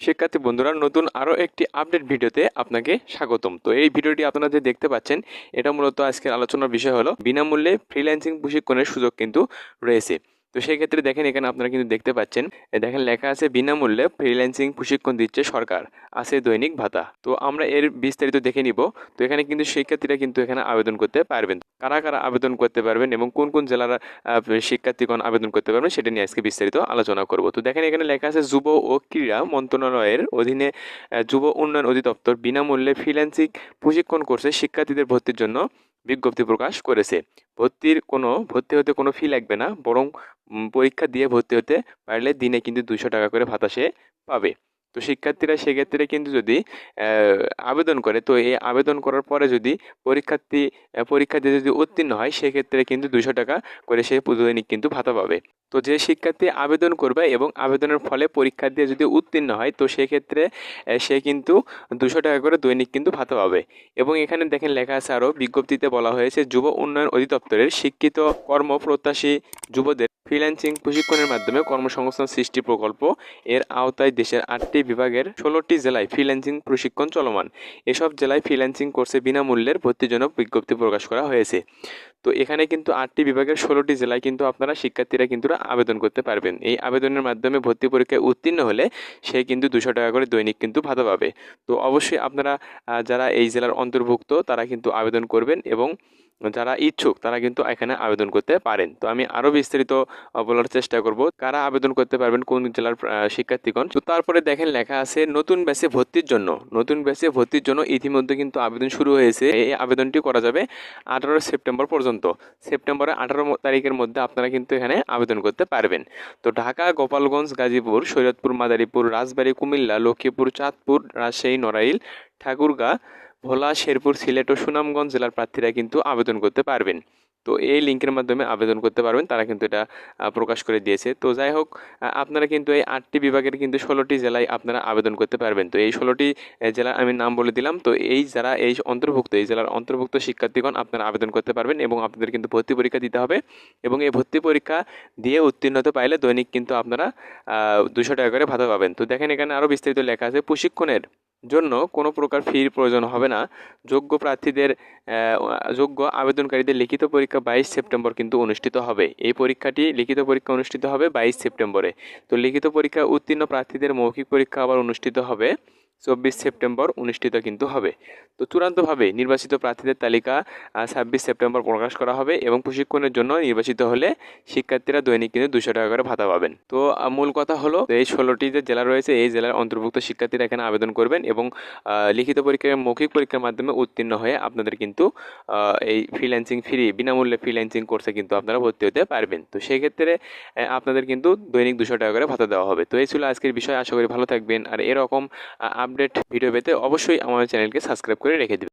শিক্ষার্থী বন্ধুরা, নতুন আরও একটি আপডেট ভিডিওতে আপনাকে স্বাগতম। তো এই ভিডিওটি আপনারা যে দেখতে পাচ্ছেন, এটা মূলত আজকের আলোচনার বিষয় হলো বিনামূল্যে ফ্রিল্যান্সিং প্রশিক্ষণের সুযোগ কিন্তু রয়েছে। তো সেই ক্ষেত্রে দেখেন, এখানে আপনারা কিন্তু দেখতে পাচ্ছেন, দেখেন লেখা আছে বিনামূল্যে ফ্রিল্যান্সিং প্রশিক্ষণ দিচ্ছে সরকার, আছে দৈনিক ভাতা। তো আমরা এর বিস্তারিত দেখে নিব। তো এখানে কিন্তু শিক্ষার্থীরা কিন্তু এখানে আবেদন করতে পারবেন। কারা কারা আবেদন করতে পারবেন এবং কোন কোন জেলার শিক্ষার্থীগণ আবেদন করতে পারবেন সেটা নিয়ে আজকে বিস্তারিত আলোচনা করব। তো দেখেন, এখানে লেখা আছে যুব ও ক্রীড়া মন্ত্রণালয়ের অধীনে যুব উন্নয়ন অধিদপ্তর বিনামূল্যে ফ্রিল্যান্সিং প্রশিক্ষণ কোর্সে শিক্ষার্থীদের ভর্তির জন্য বিজ্ঞপ্তি প্রকাশ করেছে। ভর্তি হতে কোনো ফি লাগবে না, বরং পরীক্ষা দিয়ে ভর্তি হতে পারলে দিনে কিন্তু 200 টাকা করে ভাতা সে পাবে। তো শিক্ষার্থীরা সেক্ষেত্রে কিন্তু যদি আবেদন করে, তো এই আবেদন করার পরে যদি পরীক্ষা দিয়ে যদি উত্তীর্ণ হয়, সেক্ষেত্রে কিন্তু 200 টাকা করে সে দৈনিক কিন্তু ভাতা পাবে। তো যে শিক্ষার্থী আবেদন করবে এবং আবেদনের ফলে পরীক্ষা দিয়ে যদি উত্তীর্ণ হয়, তো সেক্ষেত্রে সে কিন্তু 200 টাকা করে দৈনিক কিন্তু ভাতা পাবে। এবং এখানে দেখেন লেখা আছে আরও, বিজ্ঞপ্তিতে বলা হয়েছে যুব উন্নয়ন অধিদপ্তরের শিক্ষিত কর্মপ্রত্যাশী যুবদের ফ্রিল্যান্সিং প্রশিক্ষণের মাধ্যমে কর্মসংস্থান সৃষ্টি প্রকল্প এর আওতায় দেশের 8টি বিভাগের 16টি জেলায় ফ্রিল্যান্সিং প্রশিক্ষণ চলমান। এসব জেলায় ফ্রিল্যান্সিং কোর্সে বিনামূল্যের ভর্তির জন্য বিজ্ঞপ্তি প্রকাশ করা হয়েছে। তো এখানে কিন্তু 8টি বিভাগের 16টি জেলায় কিন্তু আপনারা শিক্ষার্থীরা কিন্তু আবেদন করতে পারবেন। এই আবেদনের মাধ্যমে ভর্তি পরীক্ষায় উত্তীর্ণ হলে সে কিন্তু 200 টাকা করে দৈনিক কিন্তু ভাতা পাবে। তো অবশ্যই আপনারা যারা এই জেলার অন্তর্ভুক্ত তারা কিন্তু আবেদন করবেন, এবং যারা ইচ্ছুক তারা কিন্তু এখানে আবেদন করতে পারেন। তো আমি আরও বিস্তারিত বলার চেষ্টা করব কারা আবেদন করতে পারবেন, কোন জেলার শিক্ষার্থীগণ। তো তারপরে দেখেন লেখা আছে নতুন ব্যাচে ভর্তির জন্য ইতিমধ্যে কিন্তু আবেদন শুরু হয়েছে। এই আবেদনটি করা যাবে 18 সেপ্টেম্বর পর্যন্ত। সেপ্টেম্বরের 18 তারিখের মধ্যে আপনারা কিন্তু এখানে আবেদন করতে পারবেন। তো ঢাকা, গোপালগঞ্জ, গাজীপুর, শরীয়তপুর, মাদারীপুর, রাজবাড়ী, কুমিল্লা, লক্ষ্মীপুর, চাঁদপুর, রাজশাহী, নড়াইল, ঠাকুরগাঁ, ভোলা, শেরপুর, সিলেট ও সুনামগঞ্জ জেলার প্রার্থীরা কিন্তু আবেদন করতে পারবেন। তো এই লিঙ্কের মাধ্যমে আবেদন করতে পারবেন, তারা কিন্তু এটা প্রকাশ করে দিয়েছে। তো যাই হোক, আপনারা কিন্তু এই 8টি বিভাগের কিন্তু 16টি জেলায় আপনারা আবেদন করতে পারবেন। তো এই 16টি জেলার আমি নাম বলে দিলাম। তো এই যারা এই জেলার অন্তর্ভুক্ত শিক্ষার্থীগণ আপনারা আবেদন করতে পারবেন, এবং আপনাদের কিন্তু ভর্তি পরীক্ষা দিতে হবে, এবং এই ভর্তি পরীক্ষা দিয়ে উত্তীর্ণ হতে পারলে দৈনিক কিন্তু আপনারা 200 টাকা করে ভাতা পাবেন। তো দেখেন, এখানে আরও বিস্তারিত লেখা আছে প্রশিক্ষণের জন্য কোনো প্রকার ফির প্রয়োজন হবে না। যোগ্য আবেদনকারীদের লিখিত পরীক্ষা 22 সেপ্টেম্বর কিন্তু অনুষ্ঠিত হবে। এই লিখিত পরীক্ষা অনুষ্ঠিত হবে 22 সেপ্টেম্বরে। তো লিখিত পরীক্ষা উত্তীর্ণ প্রার্থীদের মৌখিক পরীক্ষা আবার অনুষ্ঠিত হবে 24 সেপ্টেম্বর অনুষ্ঠিত কিন্তু হবে। তো চূড়ান্তভাবে নির্বাচিত প্রার্থীদের তালিকা 26 সেপ্টেম্বর প্রকাশ করা হবে, এবং প্রশিক্ষণের জন্য নির্বাচিত হলে শিক্ষার্থীরা দৈনিক কিন্তু 200 টাকা করে ভাতা পাবেন। তো মূল কথা হলো, এই 16টি যে জেলা রয়েছে এই জেলার অন্তর্ভুক্ত শিক্ষার্থীরা এখানে আবেদন করবেন, এবং লিখিত পরীক্ষার মৌখিক পরীক্ষার মাধ্যমে উত্তীর্ণ হয়ে আপনাদের কিন্তু এই বিনামূল্যে ফ্রিল্যান্সিং কোর্সে কিন্তু আপনারা ভর্তি হতে পারবেন। তো সেই ক্ষেত্রে আপনাদের কিন্তু দৈনিক 200 টাকা করে ভাতা দেওয়া হবে। তো এই ছিল আজকের বিষয়। আশা করি ভালো থাকবেন, আর এরকম আপডেট ভিডিও পেতে অবশ্যই আমাদের চ্যানেলকে সাবস্ক্রাইব করে রেখে দিবেন।